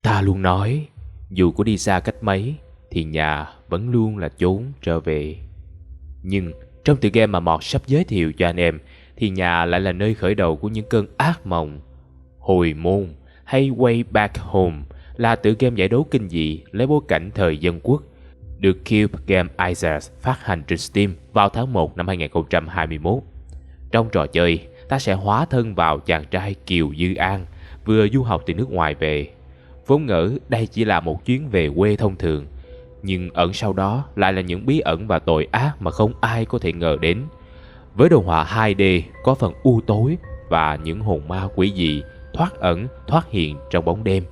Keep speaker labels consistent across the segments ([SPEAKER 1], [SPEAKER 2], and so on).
[SPEAKER 1] Ta luôn nói, dù có đi xa cách mấy, thì nhà vẫn luôn là chốn trở về. Nhưng trong tựa game mà Mọt sắp giới thiệu cho anh em, thì nhà lại là nơi khởi đầu của những cơn ác mộng. Hồi môn hay Way Back Home là tựa game giải đố kinh dị lấy bối cảnh thời dân quốc, được Cube Game Isaacs phát hành trên Steam vào tháng 1 năm 2021. Trong trò chơi, ta sẽ hóa thân vào chàng trai Kiều Dư An, vừa du học từ nước ngoài về. Vốn ngỡ đây chỉ là một chuyến về quê thông thường, nhưng ẩn sau đó lại là những bí ẩn và tội ác mà không ai có thể ngờ đến. Với đồ họa 2D có phần u tối và những hồn ma quỷ dị thoát ẩn thoát hiện trong bóng đêm,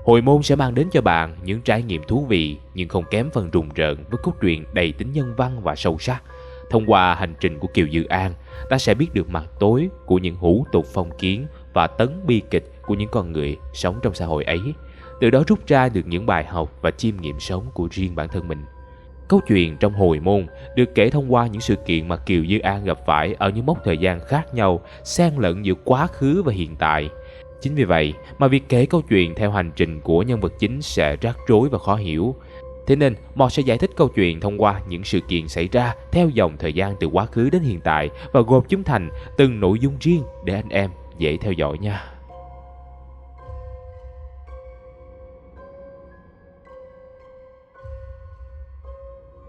[SPEAKER 1] Hồi môn sẽ mang đến cho bạn những trải nghiệm thú vị nhưng không kém phần rùng rợn với cốt truyện đầy tính nhân văn và sâu sắc. Thông qua hành trình của Kiều Dư An, ta sẽ biết được mặt tối của những hủ tục phong kiến và tấn bi kịch của những con người sống trong xã hội ấy, từ đó rút ra được những bài học và chiêm nghiệm sống của riêng bản thân mình. Câu chuyện trong Hồi môn được kể thông qua những sự kiện mà Kiều Dư An gặp phải ở những mốc thời gian khác nhau, xen lẫn giữa quá khứ và hiện tại. Chính vì vậy mà việc kể câu chuyện theo hành trình của nhân vật chính sẽ rắc rối và khó hiểu. Thế nên, Mọt sẽ giải thích câu chuyện thông qua những sự kiện xảy ra theo dòng thời gian từ quá khứ đến hiện tại và gộp chúng thành từng nội dung riêng để anh em dễ theo dõi nha.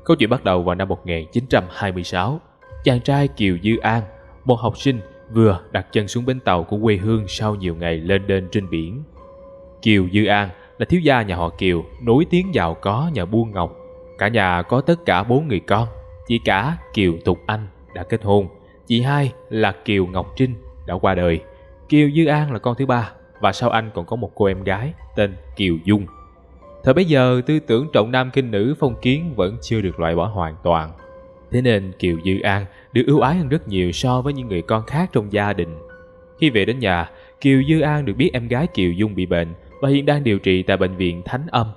[SPEAKER 1] Câu chuyện bắt đầu vào năm 1926. Chàng trai Kiều Dư An, một học sinh, vừa đặt chân xuống bến tàu của quê hương sau nhiều ngày lênh đênh trên biển. Kiều Dư An là thiếu gia nhà họ Kiều, nổi tiếng giàu có nhờ buôn ngọc. Cả nhà có tất cả 4 người con. Chị cả Kiều Thục Anh đã kết hôn. Chị hai là Kiều Ngọc Trinh đã qua đời. Kiều Dư An là con thứ ba, và sau anh còn có một cô em gái tên Kiều Dung. Thời bấy giờ, tư tưởng trọng nam khinh nữ phong kiến vẫn chưa được loại bỏ hoàn toàn. Thế nên Kiều Dư An được ưu ái hơn rất nhiều so với những người con khác trong gia đình. Khi về đến nhà, Kiều Dư An được biết em gái Kiều Dung bị bệnh và hiện đang điều trị tại bệnh viện Thánh Âm.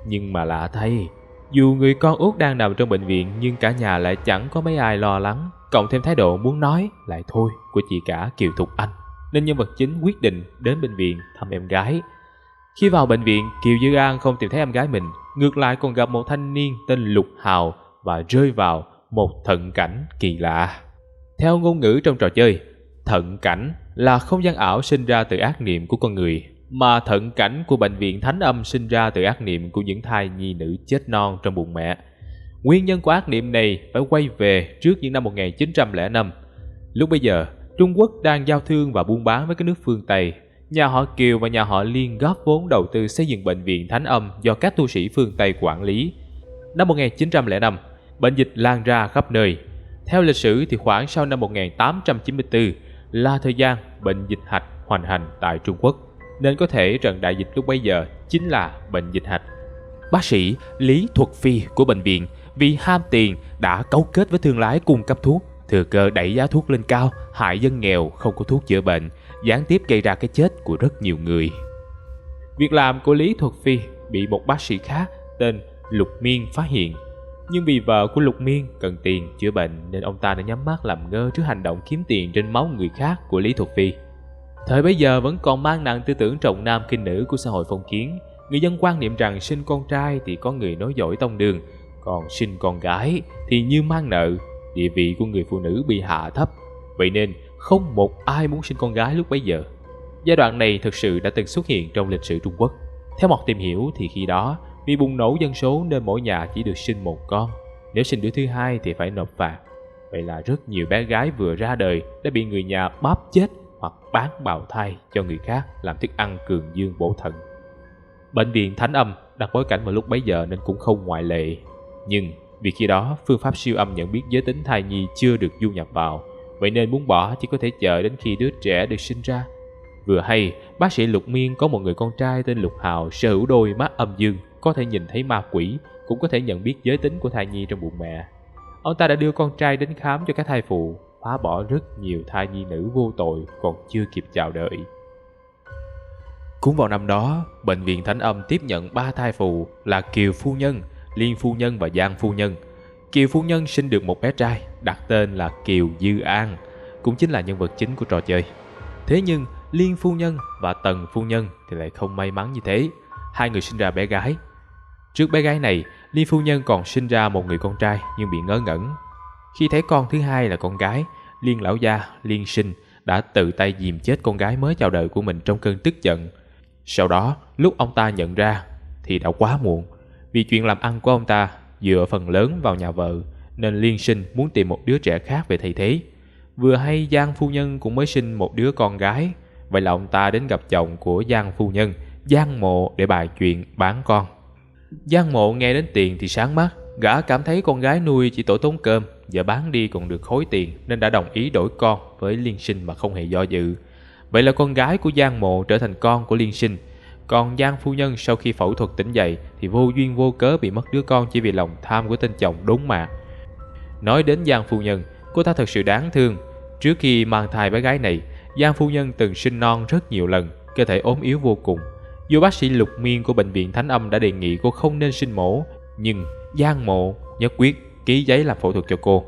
[SPEAKER 1] Nhưng mà lạ thay, dù người con út đang nằm trong bệnh viện nhưng cả nhà lại chẳng có mấy ai lo lắng, cộng thêm thái độ muốn nói lại thôi của chị cả Kiều Thục Anh, nên nhân vật chính quyết định đến bệnh viện thăm em gái. Khi vào bệnh viện, Kiều Dư An không tìm thấy em gái mình, ngược lại còn gặp một thanh niên tên Lục Hào và rơi vào một thận cảnh kỳ lạ. Theo ngôn ngữ trong trò chơi, thận cảnh là không gian ảo sinh ra từ ác niệm của con người, mà thận cảnh của bệnh viện Thánh Âm sinh ra từ ác niệm của những thai nhi nữ chết non trong bụng mẹ. Nguyên nhân của ác niệm này phải quay về trước những năm 1905. Lúc bấy giờ, Trung Quốc đang giao thương và buôn bán với các nước phương Tây. Nhà họ Kiều và nhà họ Liên góp vốn đầu tư xây dựng bệnh viện Thánh Âm do các tu sĩ phương Tây quản lý. Năm 1905, bệnh dịch lan ra khắp nơi. Theo lịch sử thì khoảng sau năm 1894 là thời gian bệnh dịch hạch hoành hành tại Trung Quốc, nên có thể trận đại dịch lúc bấy giờ chính là bệnh dịch hạch. Bác sĩ Lý Thuật Phi của bệnh viện vì ham tiền đã cấu kết với thương lái cung cấp thuốc, thừa cơ đẩy giá thuốc lên cao, hại dân nghèo không có thuốc chữa bệnh, gián tiếp gây ra cái chết của rất nhiều người. Việc làm của Lý Thuật Phi bị một bác sĩ khác tên Lục Miên phát hiện, nhưng vì vợ của Lục Miên cần tiền chữa bệnh nên ông ta đã nhắm mắt làm ngơ trước hành động kiếm tiền trên máu người khác của Lý Thuật Phi. Thời bấy giờ vẫn còn mang nặng tư tưởng trọng nam khinh nữ của xã hội phong kiến. Người dân quan niệm rằng sinh con trai thì có người nối dõi tông đường, còn sinh con gái thì như mang nợ, địa vị của người phụ nữ bị hạ thấp. Vậy nên không một ai muốn sinh con gái lúc bấy giờ. Giai đoạn này thực sự đã từng xuất hiện trong lịch sử Trung Quốc. Theo Mọt tìm hiểu thì khi đó, vì bùng nổ dân số nên mỗi nhà chỉ được sinh một con. Nếu sinh đứa thứ hai thì phải nộp phạt. Vậy là rất nhiều bé gái vừa ra đời đã bị người nhà bóp chết hoặc bán bào thai cho người khác làm thức ăn cường dương bổ thận. Bệnh viện Thánh Âm đặt bối cảnh vào lúc bấy giờ nên cũng không ngoại lệ. Nhưng vì khi đó phương pháp siêu âm nhận biết giới tính thai nhi chưa được du nhập vào, vậy nên muốn bỏ chỉ có thể chờ đến khi đứa trẻ được sinh ra. Vừa hay, bác sĩ Lục Miên có một người con trai tên Lục Hào sở hữu đôi mắt âm dương, có thể nhìn thấy ma quỷ, cũng có thể nhận biết giới tính của thai nhi trong bụng mẹ. Ông ta đã đưa con trai đến khám cho các thai phụ, phá bỏ rất nhiều thai nhi nữ vô tội còn chưa kịp chào đợi. Cũng vào năm đó, bệnh viện Thánh Âm tiếp nhận 3 thai phụ là Kiều Phu Nhân, Liên Phu Nhân và Giang Phu Nhân. Kiều Phu Nhân sinh được một bé trai, đặt tên là Kiều Dư An, cũng chính là nhân vật chính của trò chơi. Thế nhưng Liên Phu Nhân và Tần Phu Nhân thì lại không may mắn như thế. hai người sinh ra bé gái. Trước bé gái này, Liên phu nhân còn sinh ra một người con trai nhưng bị ngớ ngẩn. Khi thấy con thứ hai là con gái, Liên lão gia, Liên Sinh đã tự tay giềm chết con gái mới chào đời của mình trong cơn tức giận. Sau đó, lúc ông ta nhận ra thì đã quá muộn. Vì chuyện làm ăn của ông ta dựa phần lớn vào nhà vợ, nên Liên Sinh muốn tìm một đứa trẻ khác về thay thế. Vừa hay Giang phu nhân cũng mới sinh một đứa con gái, vậy là ông ta đến gặp chồng của Giang phu nhân, Giang Mộ, để bàn chuyện bán con. Giang Mộ nghe đến tiền thì sáng mắt, gã cảm thấy con gái nuôi chỉ tổ tốn cơm, giờ bán đi còn được khối tiền, nên đã đồng ý đổi con với Liên Sinh mà không hề do dự. Vậy là con gái của Giang Mộ trở thành con của Liên Sinh. Còn Giang phu nhân sau khi phẫu thuật tỉnh dậy thì vô duyên vô cớ bị mất đứa con chỉ vì lòng tham của tên chồng đốn mạ. Nói đến Giang phu nhân, cô ta thật sự đáng thương. Trước khi mang thai bé gái này, Giang phu nhân từng sinh non rất nhiều lần, cơ thể ốm yếu vô cùng. Dù bác sĩ Lục Miên của bệnh viện Thánh Âm đã đề nghị cô không nên sinh mổ, nhưng Giang Mộ nhất quyết ký giấy làm phẫu thuật cho cô.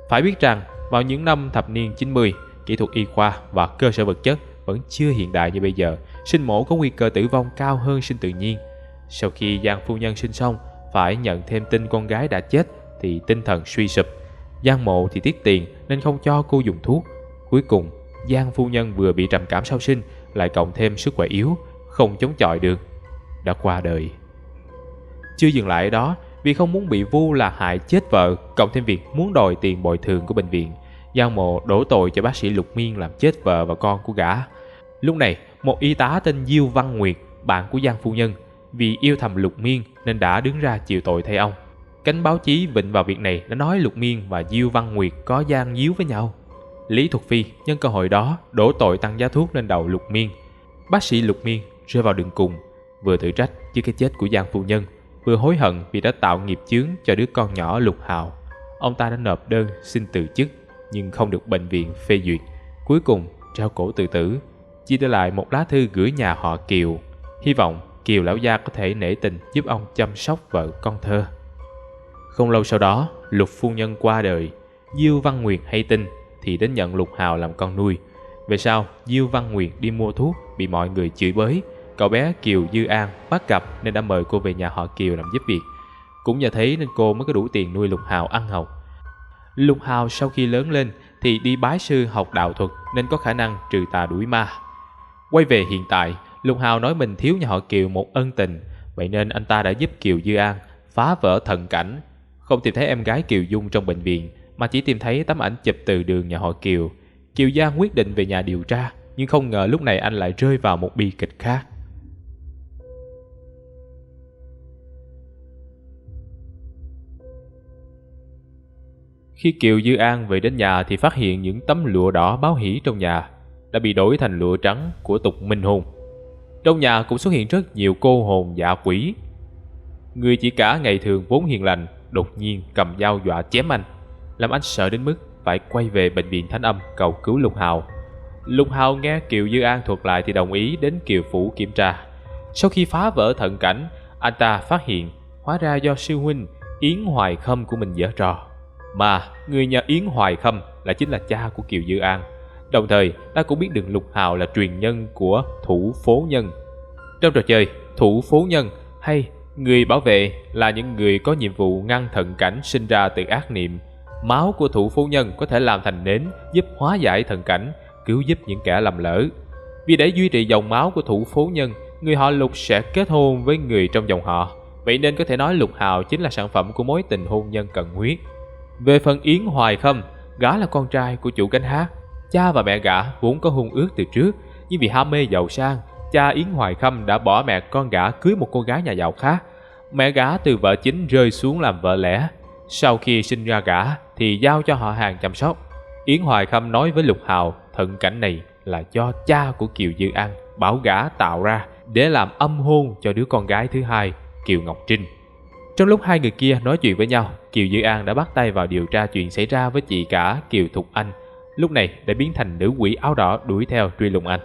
[SPEAKER 1] Phải biết rằng, vào những năm thập niên 90, kỹ thuật y khoa và cơ sở vật chất vẫn chưa hiện đại như bây giờ, sinh mổ có nguy cơ tử vong cao hơn sinh tự nhiên. Sau khi Giang phu nhân sinh xong, phải nhận thêm tin con gái đã chết thì tinh thần suy sụp. Giang Mộ thì tiếc tiền nên không cho cô dùng thuốc. Cuối cùng, Giang phu nhân vừa bị trầm cảm sau sinh, lại cộng thêm sức khỏe yếu, không chống chọi được, đã qua đời. Chưa dừng lại ở đó, vì không muốn bị vu là hại chết vợ, cộng thêm việc muốn đòi tiền bồi thường của bệnh viện, Giang Mộ đổ tội cho bác sĩ Lục Miên làm chết vợ và con của gã. Lúc này, một y tá tên Diêu Văn Nguyệt, bạn của Giang phu nhân, vì yêu thầm Lục Miên nên đã đứng ra chịu tội thay ông. Cánh báo chí vịnh vào việc này đã nói Lục Miên và Diêu Văn Nguyệt có gian díu với nhau. Lý Thuật Phi nhân cơ hội đó đổ tội tăng giá thuốc lên đầu Lục Miên. Bác sĩ Lục Miên rơi vào đường cùng, vừa tự trách trước cái chết của Giang phu nhân, vừa hối hận vì đã tạo nghiệp chướng cho đứa con nhỏ Lục Hào. Ông ta đã nộp đơn xin từ chức nhưng không được bệnh viện phê duyệt. Cuối cùng treo cổ tự tử, chỉ để lại một lá thư gửi nhà họ Kiều, hy vọng Kiều lão gia có thể nể tình giúp ông chăm sóc vợ con thơ. Không lâu sau đó, Lục phu nhân qua đời. Diêu Văn Nguyệt hay tin thì đến nhận Lục Hào làm con nuôi. Về sau, Diêu Văn Nguyệt đi mua thuốc bị mọi người chửi bới. Cậu bé Kiều Dư An bắt gặp nên đã mời cô về nhà họ Kiều làm giúp việc. Cũng nhờ thế nên cô mới có đủ tiền nuôi Lục Hào ăn học. Lục Hào sau khi lớn lên thì đi bái sư học đạo thuật nên có khả năng trừ tà đuổi ma. Quay về hiện tại, Lục Hào nói mình thiếu nhà họ Kiều một ân tình, vậy nên anh ta đã giúp Kiều Dư An phá vỡ thần cảnh. Không tìm thấy em gái Kiều Dung trong bệnh viện, mà chỉ tìm thấy tấm ảnh chụp từ đường nhà họ Kiều. Kiều Dư An quyết định về nhà điều tra, nhưng không ngờ lúc này anh lại rơi vào một bi kịch khác. Khi Kiều Dư An về đến nhà thì phát hiện những tấm lụa đỏ báo hỷ trong nhà đã bị đổi thành lụa trắng của tục minh hôn. Trong nhà cũng xuất hiện rất nhiều cô hồn dạ quỷ. Người chị cả ngày thường vốn hiền lành đột nhiên cầm dao dọa chém anh, làm anh sợ đến mức phải quay về bệnh viện Thánh Âm cầu cứu Lục Hào. Lục Hào nghe Kiều Dư An thuật lại thì đồng ý đến Kiều phủ kiểm tra. Sau khi phá vỡ thận cảnh, anh ta phát hiện hóa ra do sư huynh Yến Hoài Khâm của mình giở trò, mà người nhà Yến Hoài Khâm là chính là cha của Kiều Dư An. Đồng thời, ta cũng biết được Lục Hào là truyền nhân của Thủ Phố Nhân. Trong trò chơi, Thủ Phố Nhân hay người bảo vệ là những người có nhiệm vụ ngăn thận cảnh sinh ra từ ác niệm. Máu của Thủ Phố Nhân có thể làm thành nến giúp hóa giải thận cảnh, cứu giúp những kẻ lầm lỡ. Vì để duy trì dòng máu của Thủ Phố Nhân, người họ Lục sẽ kết hôn với người trong dòng họ. Vậy nên có thể nói Lục Hào chính là sản phẩm của mối tình hôn nhân cận huyết. Về phần Yến Hoài Khâm, gã là con trai của chủ cánh hát. Cha và mẹ gã vốn có hôn ước từ trước, nhưng vì ham mê giàu sang, cha Yến Hoài Khâm đã bỏ mẹ con gã cưới một cô gái nhà giàu khác. Mẹ gã từ vợ chính rơi xuống làm vợ lẽ. Sau khi sinh ra gã thì giao cho họ hàng chăm sóc. Yến Hoài Khâm nói với Lục Hào thận cảnh này là do cha của Kiều Dư An bảo gã tạo ra để làm âm hôn cho đứa con gái thứ hai, Kiều Ngọc Trinh. Trong lúc hai người kia nói chuyện với nhau, Kiều Dư An đã bắt tay vào điều tra chuyện xảy ra với chị cả Kiều Thục Anh, lúc này đã biến thành nữ quỷ áo đỏ đuổi theo truy lùng anh.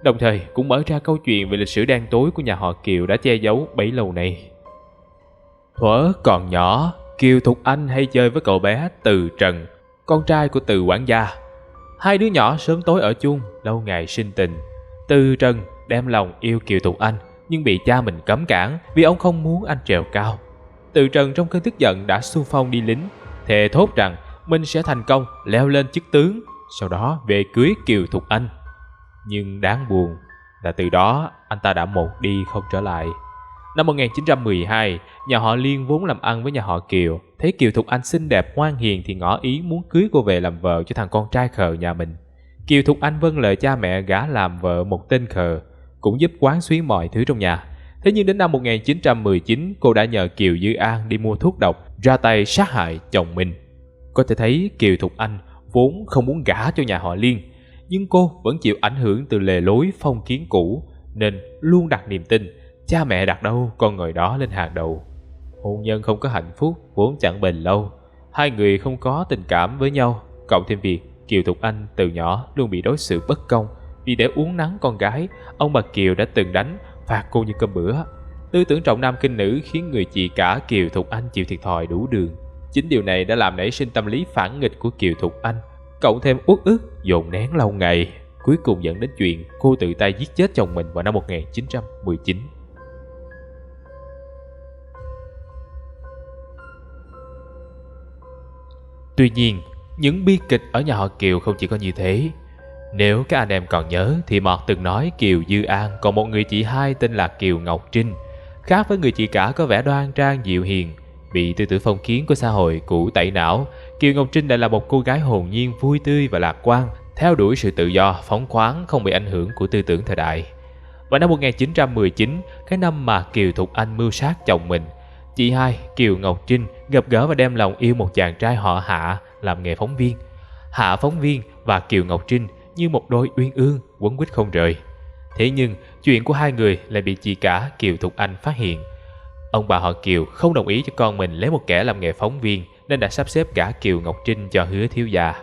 [SPEAKER 1] Đồng thời cũng mở ra câu chuyện về lịch sử đen tối của nhà họ Kiều đã che giấu bấy lâu nay. Thuở còn nhỏ, Kiều Thục Anh hay chơi với cậu bé Từ Trần, con trai của Từ quản gia. Hai đứa nhỏ sớm tối ở chung, lâu ngày sinh tình. Từ Trần đem lòng yêu Kiều Thục Anh, nhưng bị cha mình cấm cản vì ông không muốn anh trèo cao. Từ Trần trong cơn tức giận đã xung phong đi lính, thề thốt rằng mình sẽ thành công leo lên chức tướng, sau đó về cưới Kiều Thục Anh. Nhưng đáng buồn là từ đó anh ta đã một đi không trở lại. Năm 1912, nhà họ Liên vốn làm ăn với nhà họ Kiều, thấy Kiều Thục Anh xinh đẹp ngoan hiền thì ngỏ ý muốn cưới cô về làm vợ cho thằng con trai khờ nhà mình. Kiều Thục Anh vâng lời cha mẹ gả làm vợ một tên khờ, cũng giúp quán xuyến mọi thứ trong nhà. Thế nhưng đến năm 1919, cô đã nhờ Kiều Dư An đi mua thuốc độc, ra tay sát hại chồng mình. Có thể thấy Kiều Thục Anh vốn không muốn gả cho nhà họ Liên, nhưng cô vẫn chịu ảnh hưởng từ lề lối phong kiến cũ, nên luôn đặt niềm tin cha mẹ đặt đâu con người đó lên hàng đầu. Hôn nhân không có hạnh phúc vốn chẳng bền lâu, hai người không có tình cảm với nhau, cộng thêm việc Kiều Thục Anh từ nhỏ luôn bị đối xử bất công vì để uốn nắn con gái, ông bà Kiều đã từng đánh phạt cô như cơm bữa. Tư tưởng trọng nam khinh nữ khiến người chị cả Kiều Thục Anh chịu thiệt thòi đủ đường. Chính điều này đã làm nảy sinh tâm lý phản nghịch của Kiều Thục Anh, cộng thêm uất ức dồn nén lâu ngày, cuối cùng dẫn đến chuyện cô tự tay giết chết chồng mình vào năm 1919. Tuy nhiên, những bi kịch ở nhà họ Kiều không chỉ có như thế. Nếu các anh em còn nhớ thì Mọt từng nói Kiều Dư An còn một người chị hai tên là Kiều Ngọc Trinh. Khác với người chị cả có vẻ đoan trang dịu hiền, bị tư tưởng phong kiến của xã hội cũ tẩy não, Kiều Ngọc Trinh lại là một cô gái hồn nhiên, vui tươi và lạc quan, theo đuổi sự tự do, phóng khoáng, không bị ảnh hưởng của tư tưởng thời đại. Vào năm 1919, cái năm mà Kiều Thục Anh mưu sát chồng mình, chị hai Kiều Ngọc Trinh gặp gỡ và đem lòng yêu một chàng trai họ Hạ làm nghề phóng viên. Hạ phóng viên và Kiều Ngọc Trinh như một đôi uyên ương quấn quýt không rời. Thế nhưng chuyện của hai người lại bị chị cả Kiều Thục Anh phát hiện. Ông bà họ Kiều không đồng ý cho con mình lấy một kẻ làm nghề phóng viên, nên đã sắp xếp gả Kiều Ngọc Trinh cho Hứa thiếu gia.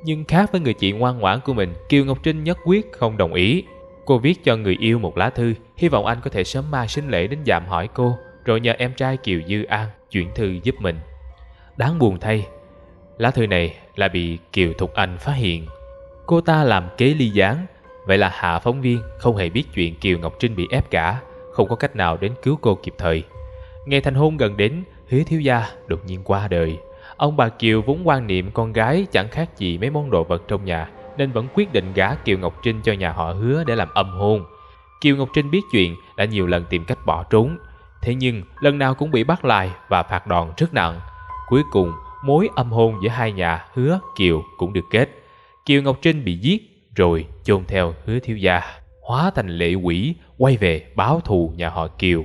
[SPEAKER 1] Nhưng khác với người chị ngoan ngoãn của mình, Kiều Ngọc Trinh nhất quyết không đồng ý. Cô viết cho người yêu một lá thư, hy vọng anh có thể sớm mai sinh lễ đến dạm hỏi cô, rồi nhờ em trai Kiều Dư An chuyển thư giúp mình. Đáng buồn thay, lá thư này lại bị Kiều Thục Anh phát hiện. Cô ta làm kế ly gián, vậy là Hạ phóng viên không hề biết chuyện Kiều Ngọc Trinh bị ép gả, không có cách nào đến cứu cô kịp thời. Ngày thành hôn gần đến, Hứa thiếu gia đột nhiên qua đời. Ông bà Kiều vốn quan niệm con gái chẳng khác gì mấy món đồ vật trong nhà, nên vẫn quyết định gả Kiều Ngọc Trinh cho nhà họ Hứa để làm âm hôn. Kiều Ngọc Trinh biết chuyện đã nhiều lần tìm cách bỏ trốn, thế nhưng lần nào cũng bị bắt lại và phạt đòn rất nặng. Cuối cùng, mối âm hôn giữa hai nhà Hứa Kiều cũng được kết. Kiều Ngọc Trinh bị giết rồi chôn theo Hứa thiếu gia, hóa thành lệ quỷ quay về báo thù nhà họ Kiều.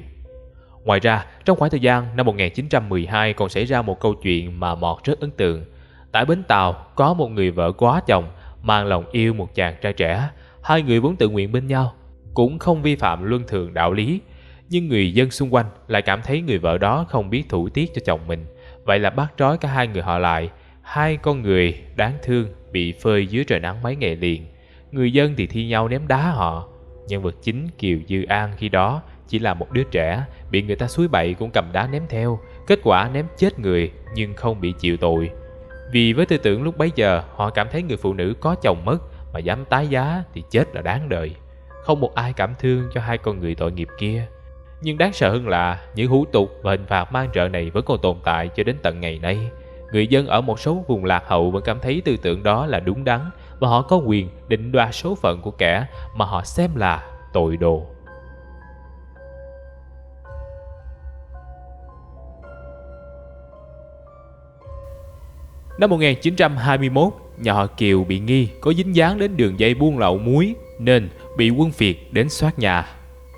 [SPEAKER 1] Ngoài ra, trong khoảng thời gian năm 1912 còn xảy ra một câu chuyện mà Mọt rất ấn tượng. Tại bến tàu có một người vợ quá chồng mang lòng yêu một chàng trai trẻ. Hai người vốn tự nguyện bên nhau, cũng không vi phạm luân thường đạo lý. Nhưng người dân xung quanh lại cảm thấy người vợ đó không biết thủ tiết cho chồng mình. Vậy là bắt trói cả hai người họ lại. Hai con người đáng thương bị phơi dưới trời nắng mấy ngày liền. Người dân thì thi nhau ném đá họ. Nhân vật chính Kiều Dư An khi đó chỉ là một đứa trẻ, bị người ta xúi bậy cũng cầm đá ném theo. Kết quả ném chết người nhưng không bị chịu tội. Vì với tư tưởng lúc bấy giờ, họ cảm thấy người phụ nữ có chồng mất mà dám tái giá thì chết là đáng đời. Không một ai cảm thương cho hai con người tội nghiệp kia. Nhưng đáng sợ hơn là những hủ tục và hình phạt man rợ này vẫn còn tồn tại cho đến tận ngày nay. Người dân ở một số vùng lạc hậu vẫn cảm thấy tư tưởng đó là đúng đắn, và họ có quyền định đoạt số phận của kẻ mà họ xem là tội đồ. Năm 1921, nhà họ Kiều bị nghi có dính dáng đến đường dây buôn lậu muối nên bị quân Việt đến soát nhà.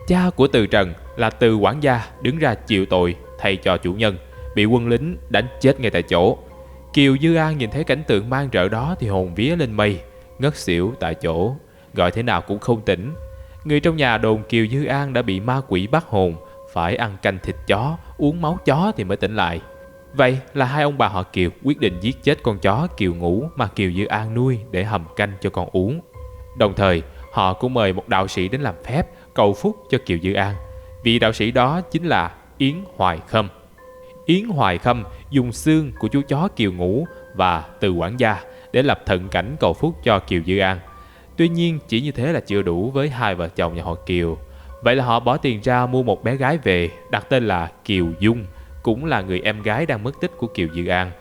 [SPEAKER 1] Cha của Từ Trần là Từ quản gia đứng ra chịu tội thay cho chủ nhân, bị quân lính đánh chết ngay tại chỗ. Kiều Dư An nhìn thấy cảnh tượng man rợ đó thì hồn vía lên mây, ngất xỉu tại chỗ, gọi thế nào cũng không tỉnh. Người trong nhà đồn Kiều Dư An đã bị ma quỷ bắt hồn, phải ăn canh thịt chó, uống máu chó thì mới tỉnh lại. Vậy là hai ông bà họ Kiều quyết định giết chết con chó Kiều Ngũ mà Kiều Dư An nuôi để hầm canh cho con uống. Đồng thời, họ cũng mời một đạo sĩ đến làm phép cầu phúc cho Kiều Dư An. Vị đạo sĩ đó chính là Yến Hoài Khâm. Yến Hoài Khâm dùng xương của chú chó Kiều Ngũ và Từ quản gia để lập thận cảnh cầu phúc cho Kiều Dư An. Tuy nhiên, chỉ như thế là chưa đủ với hai vợ chồng nhà họ Kiều. Vậy là họ bỏ tiền ra mua một bé gái về, đặt tên là Kiều Dung, cũng là người em gái đang mất tích của Kiều Dư An.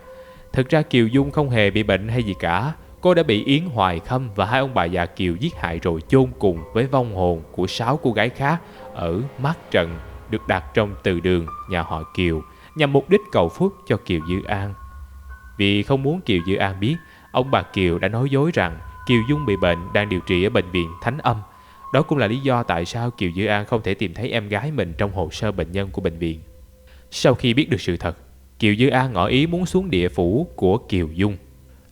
[SPEAKER 1] Thực ra Kiều Dung không hề bị bệnh hay gì cả. Cô đã bị Yến Hoài Khâm và hai ông bà già Kiều giết hại rồi chôn cùng với vong hồn của 6 cô gái khác ở Mát Trận, được đặt trong từ đường nhà họ Kiều, nhằm mục đích cầu phúc cho Kiều Dư An. Vì không muốn Kiều Dư An biết, ông bà Kiều đã nói dối rằng Kiều Dung bị bệnh đang điều trị ở bệnh viện Thánh Âm. Đó cũng là lý do tại sao Kiều Dư An không thể tìm thấy em gái mình trong hồ sơ bệnh nhân của bệnh viện. Sau khi biết được sự thật, Kiều Dư An ngỏ ý muốn xuống địa phủ của Kiều Dung.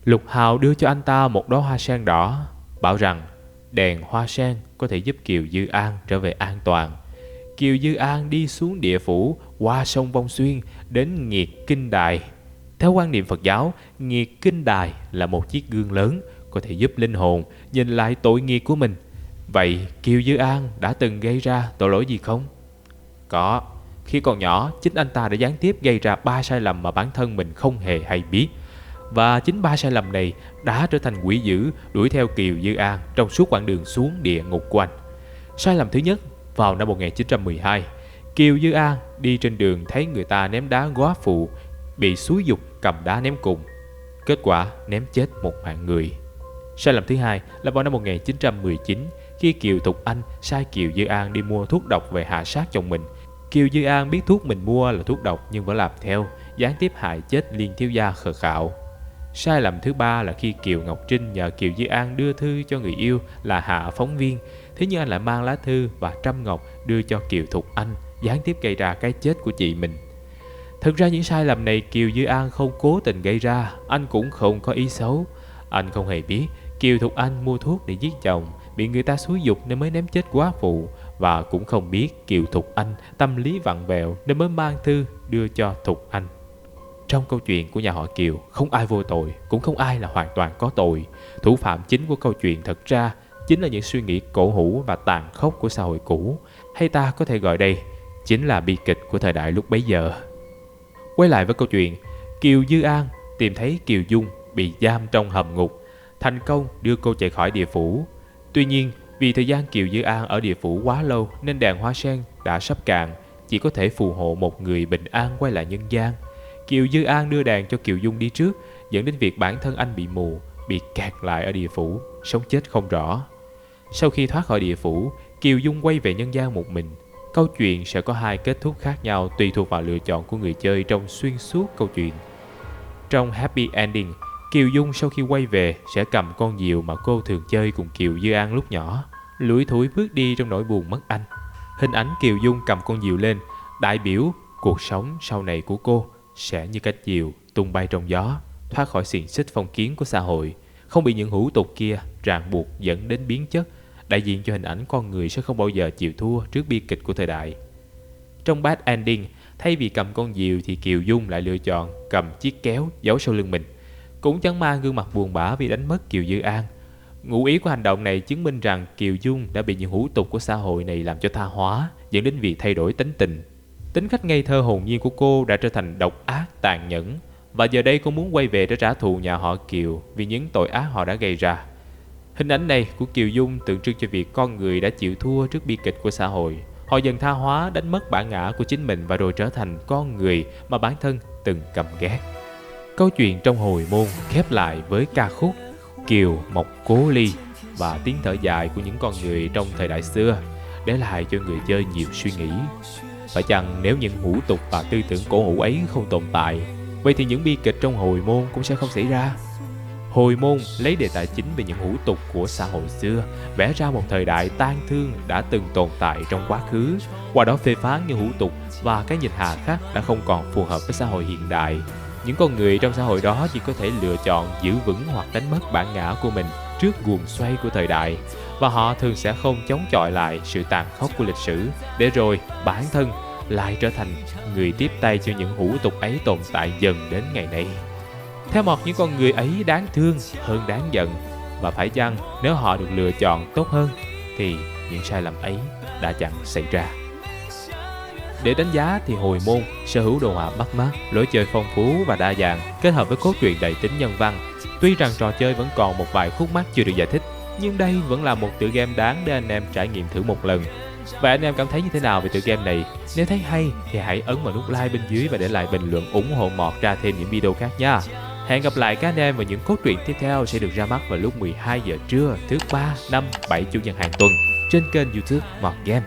[SPEAKER 1] Lục Hào đưa cho anh ta một đóa hoa sen đỏ, bảo rằng đèn hoa sen có thể giúp Kiều Dư An trở về an toàn. Kiều Dư An đi xuống địa phủ qua sông Vong Xuyên đến Nghiệt Kinh Đài. Theo quan niệm Phật giáo, Nghiệt Kinh Đài là một chiếc gương lớn có thể giúp linh hồn nhìn lại tội nghiệp của mình. Vậy Kiều Dư An đã từng gây ra tội lỗi gì không? Có. Khi còn nhỏ, chính anh ta đã gián tiếp gây ra 3 sai lầm mà bản thân mình không hề hay biết. Và chính 3 sai lầm này đã trở thành quỷ dữ đuổi theo Kiều Dư An trong suốt quãng đường xuống địa ngục của anh. Sai lầm thứ nhất, vào năm 1912, Kiều Dư An đi trên đường thấy người ta ném đá góa phụ, bị xúi giục cầm đá ném cùng. Kết quả ném chết một mạng người. Sai lầm thứ hai là vào năm 1919, khi Kiều Thục Anh sai Kiều Dư An đi mua thuốc độc về hạ sát chồng mình. Kiều Dư An biết thuốc mình mua là thuốc độc nhưng vẫn làm theo, gián tiếp hại chết Liên thiếu gia khờ khạo. Sai lầm thứ ba là khi Kiều Ngọc Trinh nhờ Kiều Dư An đưa thư cho người yêu là Hạ phóng viên, thế nhưng anh lại mang lá thư và trăm ngọc đưa cho Kiều Thục Anh, gián tiếp gây ra cái chết của chị mình. Thực ra những sai lầm này Kiều Dư An không cố tình gây ra, anh cũng không có ý xấu. Anh không hề biết Kiều Thục Anh mua thuốc để giết chồng, bị người ta xúi giục nên mới ném chết quá phụ, và cũng không biết Kiều Thục Anh tâm lý vặn vẹo nên mới mang thư đưa cho Thục Anh. Trong câu chuyện của nhà họ Kiều, không ai vô tội, cũng không ai là hoàn toàn có tội. Thủ phạm chính của câu chuyện thật ra chính là những suy nghĩ cổ hủ và tàn khốc của xã hội cũ, hay ta có thể gọi đây chính là bi kịch của thời đại lúc bấy giờ. Quay lại với câu chuyện, Kiều Dư An tìm thấy Kiều Dung bị giam trong hầm ngục, thành công đưa cô chạy khỏi địa phủ. Tuy nhiên, vì thời gian Kiều Dư An ở địa phủ quá lâu nên đèn hoa sen đã sắp cạn, chỉ có thể phù hộ một người bình an quay lại nhân gian. Kiều Dư An đưa đèn cho Kiều Dung đi trước, dẫn đến việc bản thân anh bị mù, bị kẹt lại ở địa phủ, sống chết không rõ. Sau khi thoát khỏi địa phủ, Kiều Dung quay về nhân gian một mình. Câu chuyện sẽ có 2 kết thúc khác nhau tùy thuộc vào lựa chọn của người chơi trong xuyên suốt câu chuyện. Trong Happy Ending, Kiều Dung sau khi quay về sẽ cầm con diều mà cô thường chơi cùng Kiều Dư An lúc nhỏ, lủi thủi bước đi trong nỗi buồn mất anh. Hình ảnh Kiều Dung cầm con diều lên, đại biểu cuộc sống sau này của cô sẽ như cánh diều tung bay trong gió, thoát khỏi xiềng xích phong kiến của xã hội, không bị những hủ tục kia ràng buộc dẫn đến biến chất, đại diện cho hình ảnh con người sẽ không bao giờ chịu thua trước bi kịch của thời đại. Trong Bad Ending, thay vì cầm con diều thì Kiều Dung lại lựa chọn cầm chiếc kéo giấu sau lưng mình, cũng chẳng mang gương mặt buồn bã vì đánh mất Kiều Dư An. Ngụ ý của hành động này chứng minh rằng Kiều Dung đã bị những hủ tục của xã hội này làm cho tha hóa, dẫn đến việc thay đổi tính tình. Tính cách ngây thơ hồn nhiên của cô đã trở thành độc ác tàn nhẫn, và giờ đây cô muốn quay về để trả thù nhà họ Kiều vì những tội ác họ đã gây ra. Hình ảnh này của Kiều Dung tượng trưng cho việc con người đã chịu thua trước bi kịch của xã hội. Họ dần tha hóa, đánh mất bản ngã của chính mình và rồi trở thành con người mà bản thân từng căm ghét. Câu chuyện trong hồi môn khép lại với ca khúc Kiều Mộc Cố Ly và tiếng thở dài của những con người trong thời đại xưa, để lại cho người chơi nhiều suy nghĩ. Phải chăng nếu những hủ tục và tư tưởng cổ hủ ấy không tồn tại, vậy thì những bi kịch trong hồi môn cũng sẽ không xảy ra? Hồi môn lấy đề tài chính về những hủ tục của xã hội xưa, vẽ ra một thời đại tang thương đã từng tồn tại trong quá khứ, qua đó phê phán những hủ tục và cái nhìn hà khắc đã không còn phù hợp với xã hội hiện đại. Những con người trong xã hội đó chỉ có thể lựa chọn giữ vững hoặc đánh mất bản ngã của mình trước guồng xoay của thời đại, và họ thường sẽ không chống chọi lại sự tàn khốc của lịch sử, để rồi bản thân lại trở thành người tiếp tay cho những hủ tục ấy tồn tại dần đến ngày nay. Theo một những con người ấy đáng thương hơn đáng giận, và phải chăng nếu họ được lựa chọn tốt hơn thì những sai lầm ấy đã chẳng xảy ra. Để đánh giá thì hồi môn sở hữu đồ họa bắt mắt, lối chơi phong phú và đa dạng, kết hợp với cốt truyện đầy tính nhân văn. Tuy rằng trò chơi vẫn còn một vài khúc mắc chưa được giải thích, nhưng đây vẫn là một tựa game đáng để anh em trải nghiệm thử một lần. Và anh em cảm thấy như thế nào về tựa game này? Nếu thấy hay thì hãy ấn vào nút like bên dưới và để lại bình luận ủng hộ Mọt ra thêm những video khác nha. Hẹn gặp lại các anh em vào những cốt truyện tiếp theo sẽ được ra mắt vào lúc 12 giờ trưa thứ 3, 5, 7 chủ nhật hàng tuần trên kênh YouTube Mọt Game.